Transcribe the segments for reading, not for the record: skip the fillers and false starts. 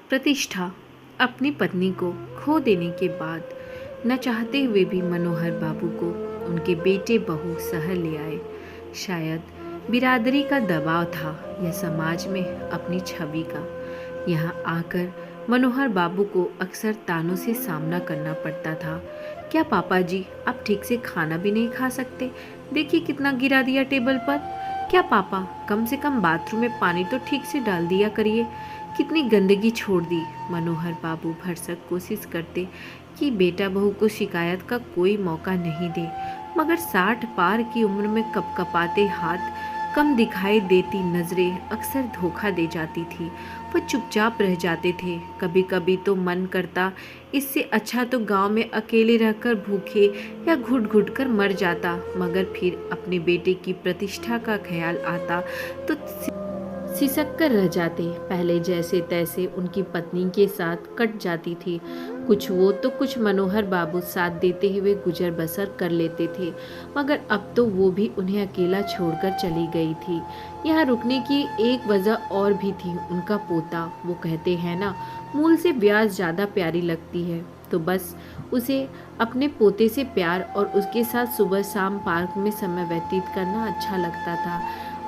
प्रतिष्ठा अपनी पत्नी को खो देने के बाद न चाहते हुए भी मनोहर बाबू को उनके बेटे बहू शहर ले आए। शायद बिरादरी का दबाव था या समाज में अपनी छवि का। यहाँ आकर मनोहर बाबू को अक्सर तानों से सामना करना पड़ता था। क्या पापा जी आप ठीक से खाना भी नहीं खा सकते? देखिए कितना गिरा दिया टेबल पर। क्या पापा कम से कम बाथरूम में पानी तो ठीक से डाल दिया करिए, कितनी गंदगी छोड़ दी। मनोहर बाबू भरसक कोशिश करते कि बेटा बहू को शिकायत का कोई मौका नहीं दे, मगर 60 पार की उम्र में कपकपाते हाथ, कम दिखाई देती नजरें अक्सर धोखा दे जाती थी। वह चुपचाप रह जाते थे। कभी कभी तो मन करता इससे अच्छा तो गांव में अकेले रहकर भूखे या घुट घुट कर मर जाता, मगर फिर अपने बेटे की प्रतिष्ठा का ख्याल आता तो सिसक कर रह जाते। पहले जैसे तैसे उनकी पत्नी के साथ कट जाती थी, कुछ वो तो कुछ मनोहर बाबू साथ देते हुए गुजर बसर कर लेते थे, मगर अब तो वो भी उन्हें अकेला छोड़कर चली गई थी। यहाँ रुकने की एक वजह और भी थी, उनका पोता। वो कहते हैं ना, मूल से ब्याज ज़्यादा प्यारी लगती है, तो बस उसे अपने पोते से प्यार और उसके साथ सुबह शाम पार्क में समय व्यतीत करना अच्छा लगता था।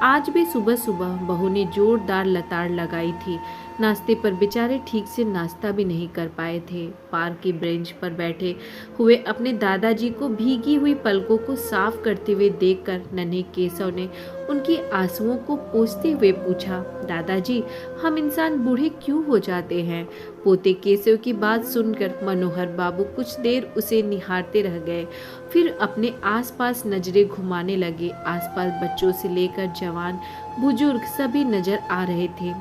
आज भी सुबह सुबह बहू ने जोरदार लताड़ लगाई थी। नाश्ते पर बेचारे ठीक से नाश्ता भी नहीं कर पाए थे। पार्क की बेंच पर बैठे हुए अपने दादाजी को भीगी हुई पलकों को साफ करते हुए देखकर नन्हे केशव ने उनकी आंसुओं को पोंछते हुए पूछा, दादाजी हम इंसान बूढ़े क्यों हो जाते हैं? पोते केशव की बात सुनकर मनोहर बाबू कुछ देर उसे निहारते रह गए, फिर अपने आसपास नजरें घुमाने लगे। आसपास बच्चों से लेकर जवान बुजुर्ग सभी नजर आ रहे थे।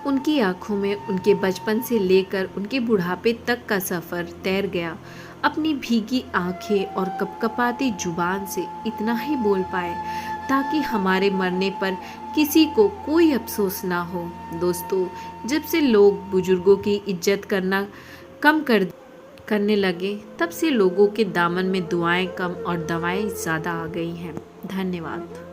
उनकी आंखों में उनके बचपन से लेकर उनके बुढ़ापे तक का सफ़र तैर गया। अपनी भीगी आंखें और कपकपाती जुबान से इतना ही बोल पाए ताकि हमारे मरने पर किसी को कोई अफसोस ना हो। दोस्तों, जब से लोग बुजुर्गों की इज्जत करना कम करने लगे, तब से लोगों के दामन में दुआएं कम और दवाएं ज़्यादा आ गई हैं। धन्यवाद।